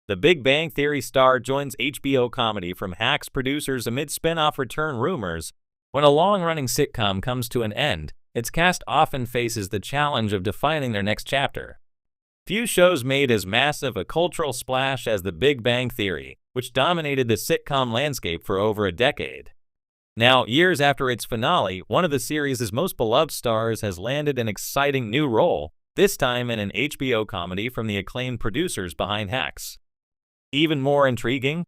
The Big Bang Theory star joins HBO comedy from Hacks producers amid spin-off return rumors. When a long-running sitcom comes to an end, its cast often faces the challenge of defining their next chapter. Few shows made as massive a cultural splash as The Big Bang Theory, which dominated the sitcom landscape for over a decade. Now, years after its finale, one of the series' most beloved stars has landed an exciting new role, this time in an HBO comedy from the acclaimed producers behind Hacks. Even more intriguing?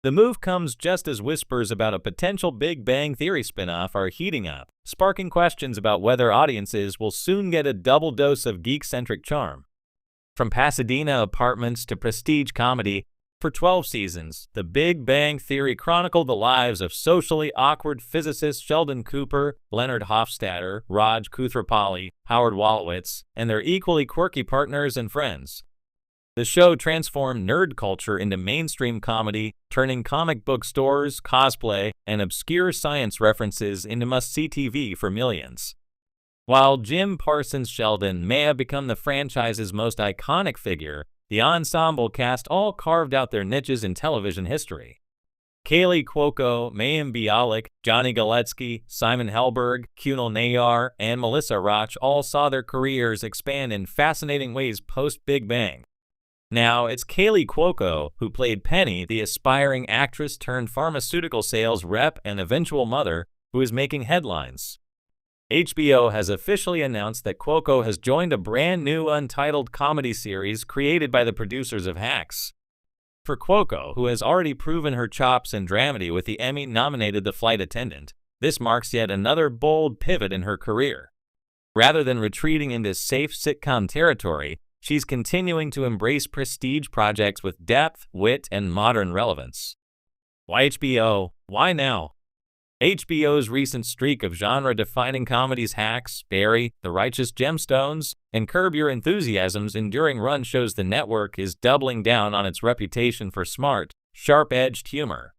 The move comes just as whispers about a potential Big Bang Theory spin-off are heating up, sparking questions about whether audiences will soon get a double dose of geek-centric charm. From Pasadena apartments to prestige comedy, for 12 seasons, The Big Bang Theory chronicled the lives of socially awkward physicists Sheldon Cooper, Leonard Hofstadter, Raj Koothrappali, Howard Wolowitz, and their equally quirky partners and friends. The show transformed nerd culture into mainstream comedy, turning comic book stores, cosplay, and obscure science references into must-see TV for millions. While Jim Parsons Sheldon may have become the franchise's most iconic figure, the ensemble cast all carved out their niches in television history. Kaylee Cuoco, Mayim Bialik, Johnny Galecki, Simon Helberg, Kunal Nayyar, and Melissa Roch all saw their careers expand in fascinating ways post-Big Bang. Now, it's Kaylee Cuoco, who played Penny, the aspiring actress turned pharmaceutical sales rep and eventual mother, who is making headlines. HBO has officially announced that Cuoco has joined a brand new untitled comedy series created by the producers of Hacks. For Cuoco, who has already proven her chops in dramedy with the Emmy-nominated The Flight Attendant, this marks yet another bold pivot in her career. Rather than retreating into safe sitcom territory, she's continuing to embrace prestige projects with depth, wit, and modern relevance. Why HBO? Why now? HBO's recent streak of genre-defining comedies Hacks, Barry, The Righteous Gemstones, and Curb Your Enthusiasm's enduring run shows the network is doubling down on its reputation for smart, sharp-edged humor.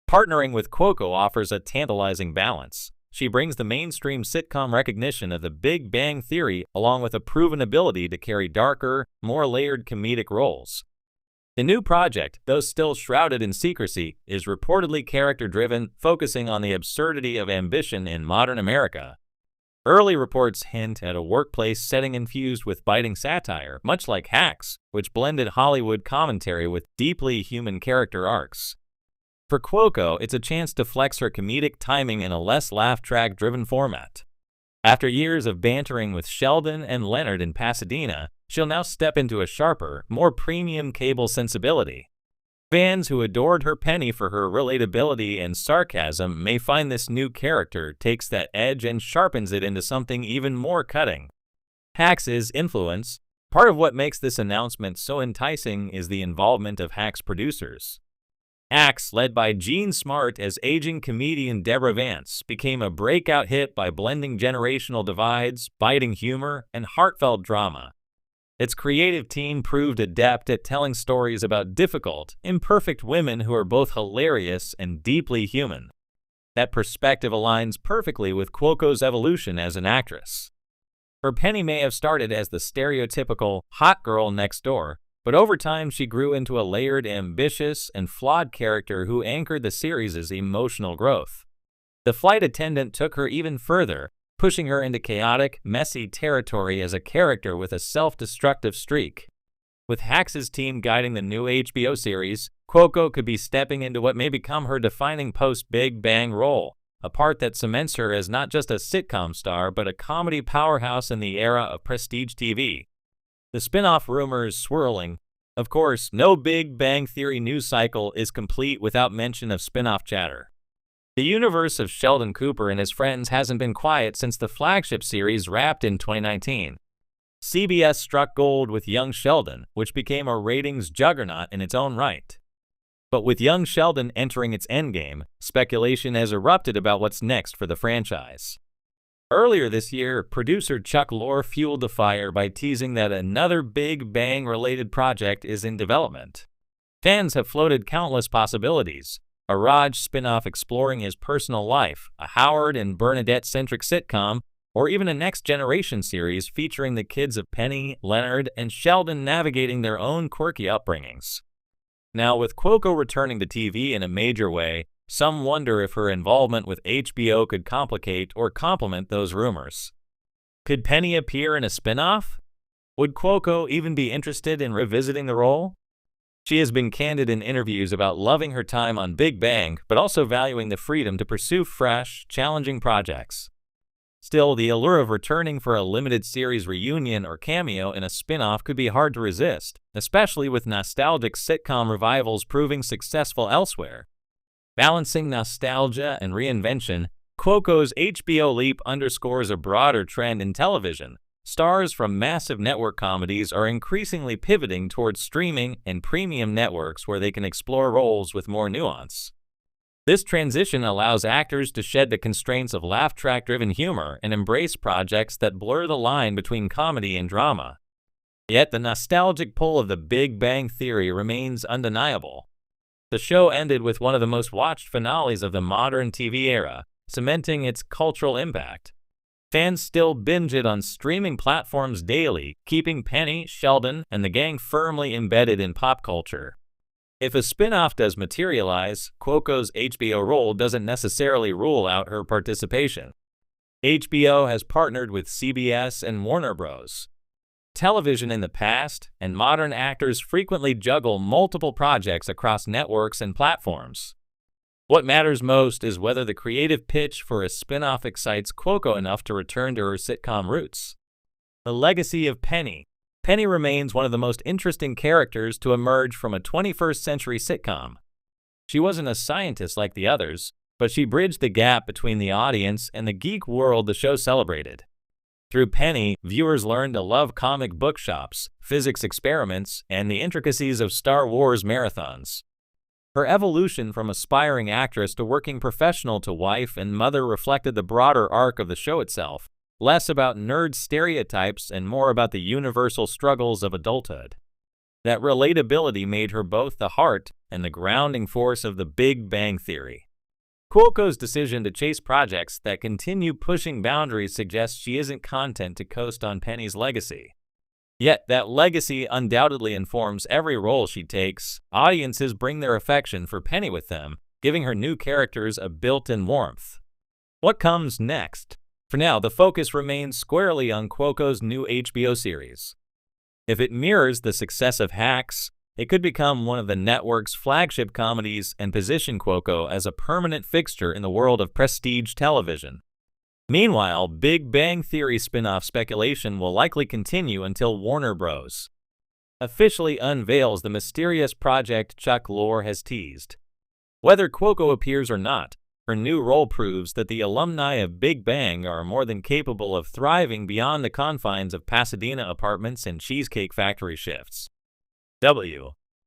Partnering with Cuoco offers a tantalizing balance. She brings the mainstream sitcom recognition of The Big Bang Theory along with a proven ability to carry darker, more layered comedic roles. The new project, though still shrouded in secrecy, is reportedly character-driven, focusing on the absurdity of ambition in modern America. Early reports hint at a workplace setting infused with biting satire, much like Hacks, which blended Hollywood commentary with deeply human character arcs. For Cuoco, it's a chance to flex her comedic timing in a less laugh-track-driven format. After years of bantering with Sheldon and Leonard in Pasadena, she'll now step into a sharper, more premium cable sensibility. Fans who adored her Penny for her relatability and sarcasm may find this new character takes that edge and sharpens it into something even more cutting. Hacks' influence. Part of what makes this announcement so enticing is the involvement of Hacks producers. Hacks, led by Gene Smart as aging comedian Deborah Vance, became a breakout hit by blending generational divides, biting humor, and heartfelt drama. Its creative team proved adept at telling stories about difficult, imperfect women who are both hilarious and deeply human. That perspective aligns perfectly with Cuoco's evolution as an actress. Her Penny may have started as the stereotypical hot girl next door, but over time she grew into a layered, ambitious, and flawed character who anchored the series' emotional growth. The Flight Attendant took her even further, pushing her into chaotic, messy territory as a character with a self-destructive streak. With Hacks' team guiding the new HBO series, Cuoco could be stepping into what may become her defining post-Big Bang role, a part that cements her as not just a sitcom star but a comedy powerhouse in the era of prestige TV. The spin-off rumors swirling. Of course, no Big Bang Theory news cycle is complete without mention of spin-off chatter. The universe of Sheldon Cooper and his friends hasn't been quiet since the flagship series wrapped in 2019. CBS struck gold with Young Sheldon, which became a ratings juggernaut in its own right. But with Young Sheldon entering its endgame, speculation has erupted about what's next for the franchise. Earlier this year, producer Chuck Lorre fueled the fire by teasing that another Big Bang-related project is in development. Fans have floated countless possibilities: a Raj spin-off exploring his personal life, a Howard and Bernadette-centric sitcom, or even a next-generation series featuring the kids of Penny, Leonard, and Sheldon navigating their own quirky upbringings. Now, with Cuoco returning to TV in a major way, some wonder if her involvement with HBO could complicate or complement those rumors. Could Penny appear in a spin-off? Would Cuoco even be interested in revisiting the role? She has been candid in interviews about loving her time on Big Bang, but also valuing the freedom to pursue fresh, challenging projects. Still, the allure of returning for a limited series reunion or cameo in a spin-off could be hard to resist, especially with nostalgic sitcom revivals proving successful elsewhere. Balancing nostalgia and reinvention, Cuoco's HBO leap underscores a broader trend in television. Stars from massive network comedies are increasingly pivoting towards streaming and premium networks where they can explore roles with more nuance. This transition allows actors to shed the constraints of laugh track-driven humor and embrace projects that blur the line between comedy and drama. Yet the nostalgic pull of The Big Bang Theory remains undeniable. The show ended with one of the most watched finales of the modern TV era, cementing its cultural impact. Fans still binge it on streaming platforms daily, keeping Penny, Sheldon, and the gang firmly embedded in pop culture. If a spin-off does materialize, Cuoco's HBO role doesn't necessarily rule out her participation. HBO has partnered with CBS and Warner Bros. Television in the past, and modern actors frequently juggle multiple projects across networks and platforms. What matters most is whether the creative pitch for a spin-off excites Cuoco enough to return to her sitcom roots. The legacy of Penny. Penny remains one of the most interesting characters to emerge from a 21st century sitcom. She wasn't a scientist like the others, but she bridged the gap between the audience and the geek world the show celebrated. Through Penny, viewers learned to love comic book shops, physics experiments, and the intricacies of Star Wars marathons. Her evolution from aspiring actress to working professional to wife and mother reflected the broader arc of the show itself, less about nerd stereotypes and more about the universal struggles of adulthood. That relatability made her both the heart and the grounding force of The Big Bang Theory. Cuoco's decision to chase projects that continue pushing boundaries suggests she isn't content to coast on Penny's legacy. Yet that legacy undoubtedly informs every role she takes. Audiences bring their affection for Penny with them, giving her new characters a built-in warmth. What comes next? For now, the focus remains squarely on Cuoco's new HBO series. If it mirrors the success of Hacks, it could become one of the network's flagship comedies and position Cuoco as a permanent fixture in the world of prestige television. Meanwhile, Big Bang Theory spin-off speculation will likely continue until Warner Bros. Officially unveils the mysterious project Chuck Lorre has teased. Whether Cuoco appears or not, her new role proves that the alumni of Big Bang are more than capable of thriving beyond the confines of Pasadena apartments and Cheesecake Factory shifts.